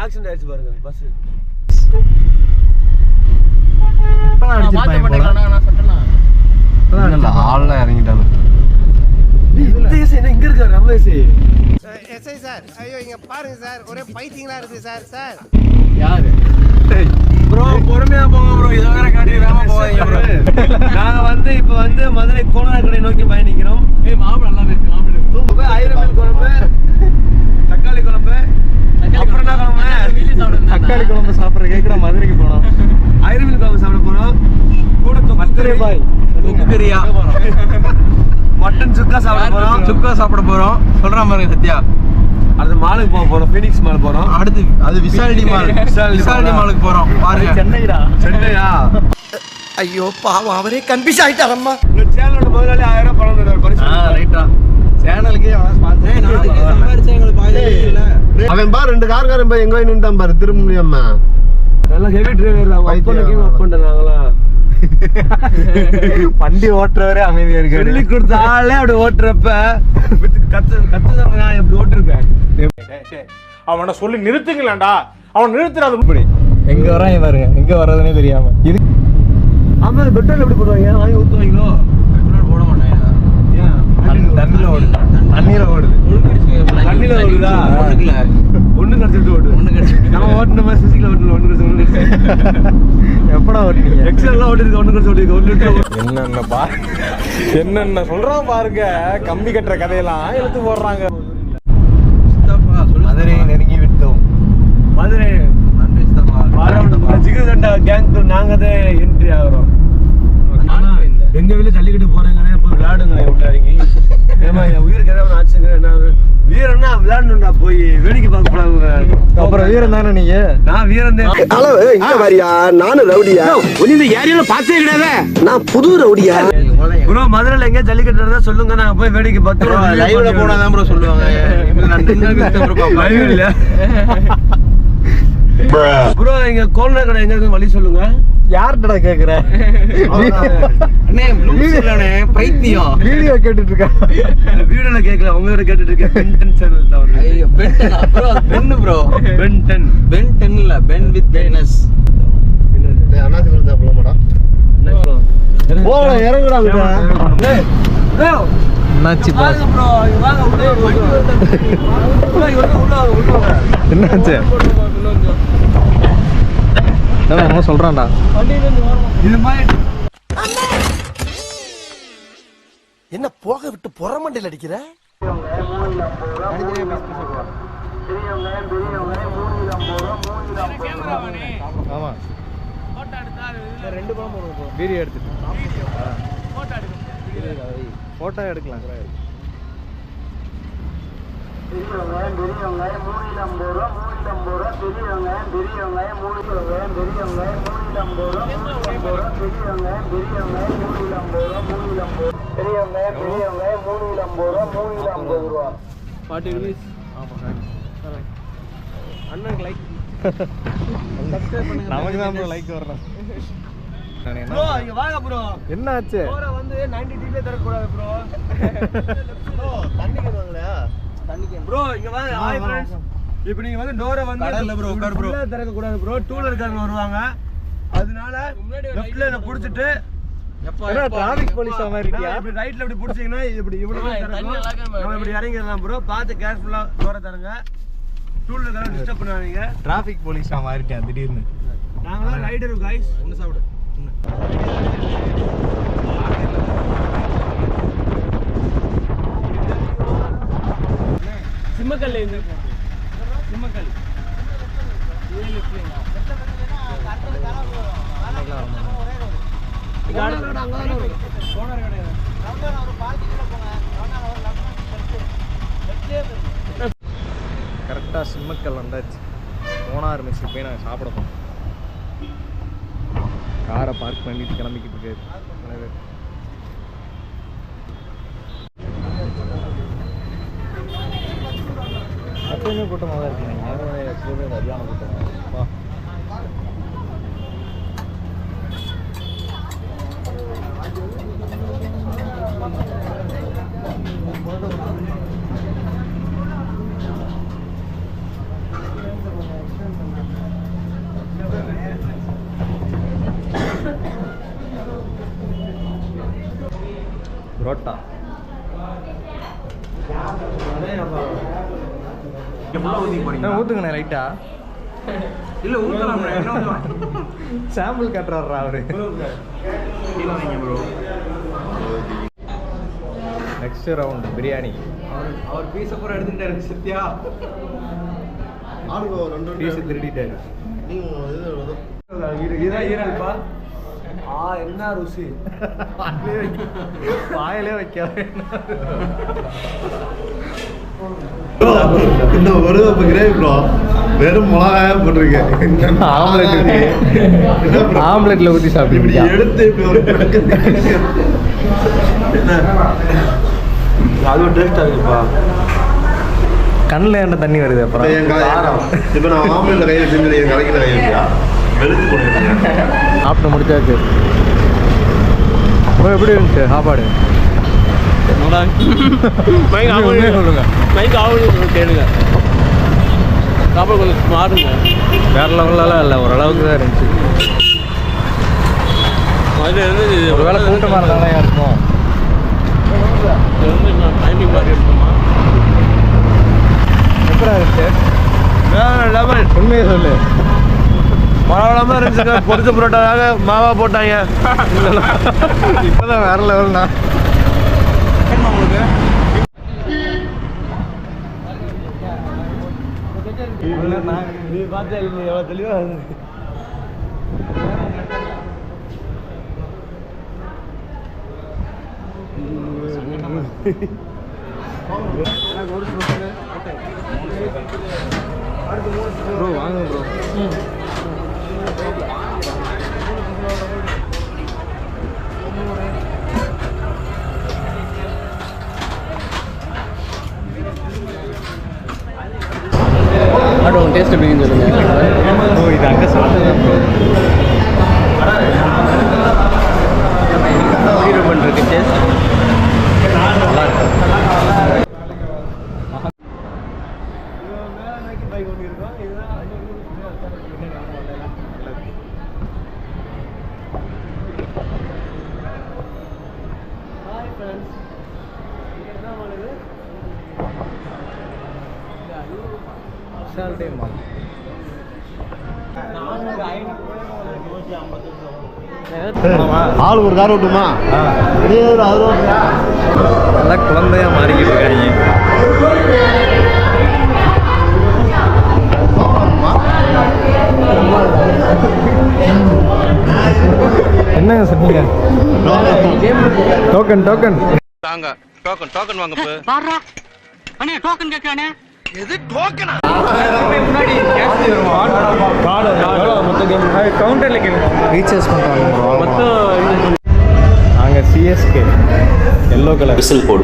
Accident ஆயிடுச்சு பாருங்க bus. ஆள்லாம் இறங்கிட்டாங்க. இங்க இருக்காரு ரமேஷ். எஸ்ஐ சார், ஐயோ இங்க பாருங்க சார், ஒரே பைத்தியங்களா இருக்கு சார். சார் யாரு ப்ரோ? பொறுமையா போங்க ப்ரோ, இதை வேற காட்டிடாம போவாதீங்க ப்ரோ. நாங்க இப்ப மதுரை கோனார் கடை நோக்கி பயணிக்கிறோம். மாவு நல்லா இருக்கு. மாவு ஆயிரம் குழம்பு, தக்காளி குழம்பு, அப்புறம் என்ன குழம்பு? தக்காளி குழம்பு சாப்பிட்ற கேட்கல. மதுரைக்கு போனோம். ஆயிரம் குழம்பு சாப்பிட போறோம். கூட தொக்கு கறியா, மட்டன் சுக்கா சாப்பிட போறோம். சாப்பிட போறோம். சொல்ற மாதிரி சத்யா. அடுத்து மாலுக்கு போறோம். ஃபீனிக்ஸ் மால் போறோம். அடுத்து அது விசாலிடி மால். விசாலிடி மாலுக்கு போறோம். பாருங்க. சென்னையா? ஐயோ பாவம், அவரே கன்ஃபியூஸ் ஆயிட்டாரம்மா. இந்த சேனலோட முதலாளி 1000 பணம் தருவார் பரிசு. ரைட்டா. சேனலுக்கே அவன் பாரு 2 கார்காரன் போய் எங்க போய் நின்றான் பாரு. திரும்ப முடியாம நல்ல ஹெவி டிரைவர் தான். ஒர்க் பண்றாங்களா? வண்டி ஓட்டுறவரே அமைதியா இருக்காரு. சொல்லி கொடுத்த ஆளே அப்படி ஓட்டுறப்ப கத்துதான் நான் எப்படி ஓட்டிருப்பேன். அவனை சொல்லி நிறுத்துங்களேன்டா. அவன் நிறுத்துறாது. எங்க வராங்க பாருங்க. எங்க வர்றதுன்னே தெரியாம. இது ஆமா, பெட்ரோல் எப்படி போடுவாங்க? வாங்கி ஊத்துவாங்களோ? பெட்ரோல் போட மாட்டாங்க. தண்ணியில ஓடுது. தண்ணியில ஓடுது. தண்ணியில ஓடுதா? ஒண்ணு கடிச்சிட்டு ஓடு. நம்ம ஓட்டுன மாதிரி சுசிக்கல ஓட்டல. ஒண்ணு கடிச்சு எப்படா ஓட்டுனீங்க? எக்ஸல்லாம் ஓட்டிருக்கு. ஒண்ணு கடிச்சு ஓட்டிருக்கு. என்னென்ன சொல்றான் பாருங்க. கம்பி கட்டுற கதையெல்லாம் எடுத்து போடுறாங்க. மதுரையை நெருங்கி விட்டோம். மதுரை ஜிகர்தண்டா கேங் நாங்க தான் என்ட்ரி ஆகிறோம். எங்க வீட்டுல ஜல்லிக்கட்டு போறேங்க, போய் விளையாடுங்க விட்டாருங்க. ஏமா என் உயிருக்கு ஏதாவது ஆச்சுங்க. என்ன வீரன்னா விளையாடணும்டா, போய் வேடிக்கை பார்க்க கூடாது. அப்புறம் வீரன் தானே நீங்க? நான் வீரன் தான். அளவு இங்க வரியா? நானும் ரவுடியா? இந்த ஏரியால பார்த்தே கிடையாது. நான் புது ரவுடியா? ப்ரோ மதுரையில எங்க ஜல்லிக்கட்டு இருந்தா சொல்லுங்க, நாங்க போய் வேடிக்கை பார்த்தோம். லைவ்ல போனாதான் ப்ரோ சொல்லுவாங்க. லைவ் இல்ல ப்ரோ. இங்க கோனார் கடை எங்க இருக்கு வழி சொல்லுங்க. யார்டா கேக்குற? பைத்தியம் வீடியோ கேட்டுட்டு இருக்கா? வீடியோல கேட்கல, உங்ககிட்ட கேட்டுட்டு இருக்கேன். பென்டன் சேனல் தான் வருது. ஐயோ பென்டனா ப்ரோ? பென் ப்ரோ. பென்டன். பென்டன் இல்ல, பென் வித் பெனஸ். டேய் அண்ணாச்சி விருந்தா போலாமாடா? போடா இறங்குறாங்க. டேய் ப்ரோ என்னாச்சு பாஸ்? ப்ரோ வாங்க உள்ள உள்ள. என்னாச்சு? என்ன சொல்றான்டா? இது மாதிரி என்ன போக விட்டு புறமண்டையில் அடிக்கிற? ஆமா ரெண்டு படம் போடுவோம். வீடியோ எடுத்துட்டு போட்டோ எடுக்கலாம். அண்ணனுக்கு லைக் நமக்கு தான் ப்ரோ லைக் வரணும். ப்ரோ இங்க வாங்க ப்ரோ. என்ன ஆச்சு? டோரை 90 டிகிரி தர கூடாது ப்ரோ. தண்ணி கேடுவாங்களா? ப்ரோ இங்க வாங்க. Hi friends. இப்போ நீங்க டோரை கடல்ல ப்ரோ உட்கார் ப்ரோ. உள்ள திறக்க கூடாது ப்ரோ. டூலர் காரங்க வருவாங்க. அதனால லெஃப்ட்ல என்ன புடிச்சிட்டு என்ன டிராஃபிக் போலீஸ் மாதிரி இருக்கியா? இப்படி ரைட்ல இப்படி புடிச்சீங்கன்னா இப்படி இவ்வளவு திறக்கும். நம்ம இப்படி இறங்கிடலாம் ப்ரோ. பார்த்து கேர்ஃபுல்லா டோரை தரங்க. டூலர் காரங்க டிஸ்டர்ப் பண்ணாதீங்க. டிராஃபிக் போலீஸா மாறிட்டேன் திடீர்னு. நாங்கலாம் ரைடர் गाइस. ஒன்னு சாப்பிடு. சிம்மக்கல்ல இருந்து சிம்மக்கல் கரெக்டா சிம்மக்கல் வந்தாச்சு. கோனார் மெஸ்ஸுக்கு போய் நாங்கள் சாப்பிட போனோம். காரை பார்க் பண்ணிட்டு கிளம்பிக்கிட்டு இருக்காரு. எப்பயுமே கூட்டமாக தான் இருக்கு. நீங்கள் எப்போதுமே சரியான கூட்டம். புரோட்டா ஊற்றுங்கண்ணே லைட்டா இல்ல ஊத்தலாம் என்ன சாம்பிள் கட்டுறாரா அவரு ப்ரோ நெக்ஸ்ட் ரவுண்ட் பிரியாணி அவர் பீஸை பூரா எடுத்துக்கிட்டாரு சத்யா. ஆளுக்கு ஒரு 2 பீஸ் திருடிட்டாரு. இதுதான் ஈரல்பா. என்ன ருசி. வாயிலே வைக்காத. இந்த ஒரு கிரேவி ப்ரோ வெறும் மிளகாயா போட்டிருக்கேன். ஆம்லெட்ல ஊற்றி சாப்பிட்டு எடுத்து இப்படி ஒரு அது ஒரு டேஸ்டா இருக்குப்பா. கண்ணில் என்ன தண்ணி வருது அப்புறம் இப்போ நான் ஆம்லெட்ல கையில் செஞ்சு கலைக்கிற கையா வெளுத்து போடுறேன். சாப்பிட்டு முடிச்சாச்சு. அப்புறம் எப்படி இருந்துச்சு சாப்பாடு? சொல்லுங்க. கேளுங்க. சாப்பாடு கொஞ்சம் மாறுங்க. வேற லெவலெல்லாம் இல்லை, ஓரளவுக்கு தான் இருந்துச்சு. ஒரு வேலை கூட்டமாக இருந்தாலும் இருக்கும். டைமிங் மாதிரி இருக்குமா? எப்படா இருந்துச்சு? உண்மையை சொல்லு. பரவாயில்லாம இருந்துச்சுங்க. பொரிச்ச புரோட்டாவாக மாவா போட்டாங்க. இப்போதான் வேற லெவல்ண்ணா. நீ பார்த்தா எவ்வளோ தெளிவா ப்ரோ வாங்க ப்ரோ. டேஸ்ட் எப்படின்னு சொல்லுங்க. ஓ இது அங்கே சாப்பிட்டது ப்ரோ. பண்ணுறதுக்கு டேஸ்ட் நல்லா இருக்கும். ஆள் ஒரு கார் ஓட்டுமா? நல்லா குழந்தையா மாறிக்கிட்டு இருக்காங்க. என்னங்க சொன்னீங்க? டோக்கன் டோக்கன் தாங்க டோக்கன் டோக்கன் வாங்க போ. பாரா அண்ணே டோக்கன் கேக்குறானே. எது டோக்கனா? முன்னாடி கேஷ் வருமா? கார்டு எவ்வளோ மொத்த கேம் கவுண்டர்ல கேளுங்க. ரீசார்ஜ் பண்ணுவாங்க மொத்தம். நாங்க சிஎஸ்கே எல்லோ கலர் விசில் போடு.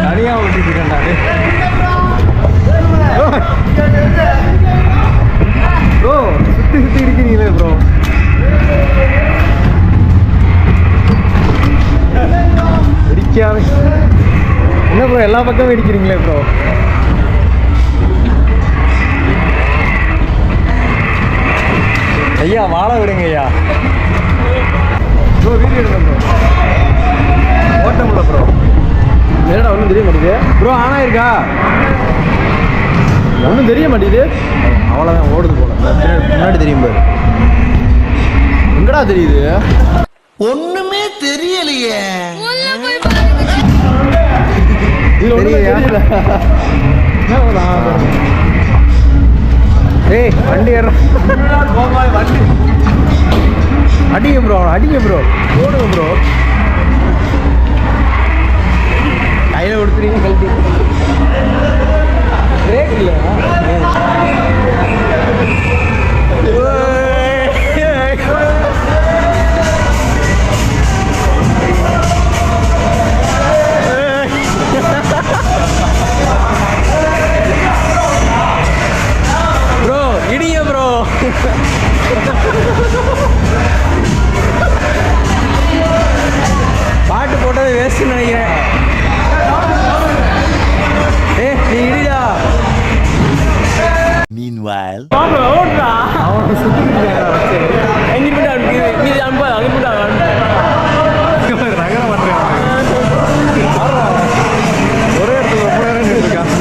தனியா ஓட்டிட்டு ப்ரோ. சுத்தி சுத்தி இருக்கிறீங்களே ப்ரோ. வெடிக்காம என்ன ப்ரோ எல்லா பக்கமும் வெடிக்கிறீங்களே ப்ரோ. ஐயா வாழ விடுங்க ஐயா. ப்ரோ வீடியோ எடுங்க ப்ரோ. ஓட்டமில்ல ப்ரோ. என்னடா ஒன்றும் தெரிய மாட்டேங்குது ப்ரோ. ஆனா இருக்கா ஒன்றும் தெரிய மாட்டேங்குது. அவ்வளோதான் ஓடுது போல. முன்னாடி தெரியும் பாரு. எங்கடா தெரியுது? ஒண்ணுமே தெரியலையே. ஏய் வண்டி வண்டி அடிங்க ப்ரோ. அடிங்க ப்ரோ. ஓடுங்க ப்ரோ. கையில் கொடுத்துறீங்க கழட்டி. பிரேக் இல்லையா? ப்ரோ இடிங்க ப்ரோ. பாட்டு போட்டது வேஸ்ட் நினைக்கிறேன். நினைக்கிறேன். நீ இடிடா. Meanwhile, ஓடுறா. அவன் சுத்திட்டு எங்கிட்ட நீ அனுப்பிட்டா நகரம் பண்றேன். ஒரே இடத்துல ரொம்ப நேரம் இருக்கான்.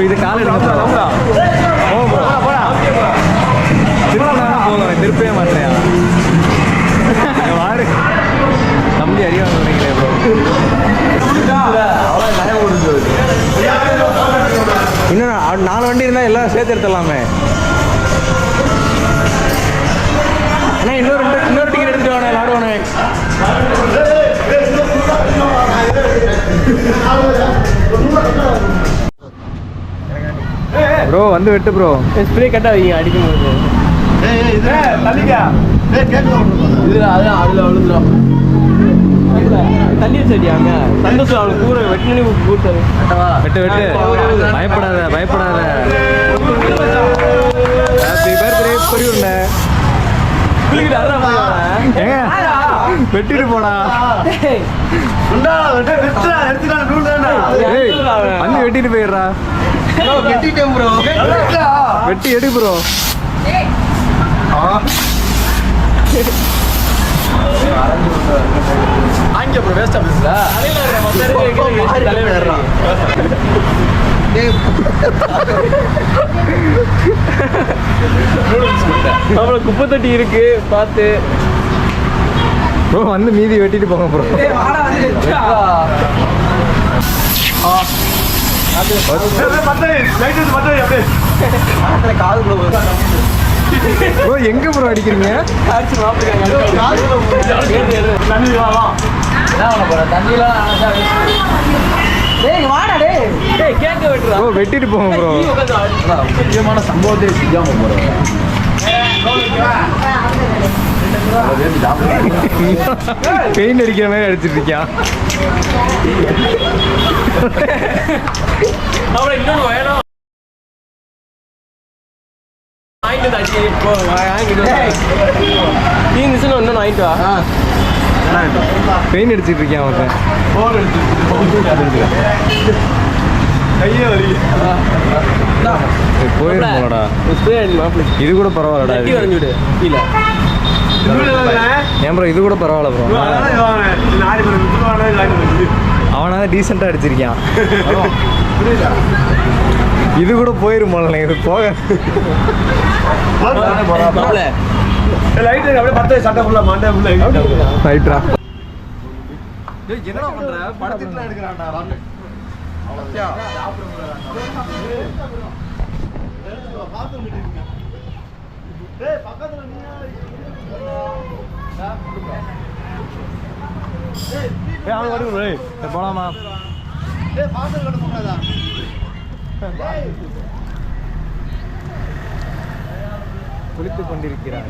இது கால போதும் திருப்பவே மாட்டேன். வாரு தம்பி அறிவாங்க நினைக்கிறேன் ப்ரோ. இன்னும் 4 வண்டி இருந்தால் எல்லாம் சேர்த்து எடுத்துடலாமே. ஆனால் இன்னொரு டிக்கெட் எடுத்துட்டு வானே விளாடுவானே. ப்ரோ வந்து வெட்டு ப்ரோ. ஸ்ப்ரே கட்ட வைங்க அடிக்கும்போது. தண்ணி வச்சடியாங்க சந்தோஷம். அவளுக்கு கூற வெட்டினே கூட்டாரு. வெட்டு வெட்டு பயப்படாத பயப்படாத. ஹாப்பி பர்த்டே புரியுண்ணே. வெட்டிட்டு போடா. வந்து வெட்டிட்டு போயிடுறா. வெட்டி எடு ப்ரோ. அப்புறம் குப்பை தொட்டி இருக்கு பார்த்து ப்ரோ. வந்து மீதி வெட்டிட்டு போங்க ப்ரோ. ப்ரோ எங்க ப்ரோ அடிக்கிறீங்க? வெட்டிட்டு போங்க ப்ரோ. முக்கியமான சம்பவத்தை செஞ்சாம போறோம். பெயிண்ட் அடிக்கிற மாதிரி அடிச்சிட்டு இருக்கியா? இன்னொன்று வேணும். பெயிண்ட் அடிச்சிட்டு இருக்கேன் அவன். போயிருந்தோடா. இது கூட பரவாயில்லடா. ஏன் ப்ரோ இது கூட பரவாயில்ல ப்ரோ. அவனால டீசெண்டா அடிச்சிருக்கான். இது கூட போயிரும் போல. இது போக என்னடா பண்ற? படத்துல எடுக்கிறான்டா. போலாமா? குளித்துக் கொண்டிருக்கிறார்.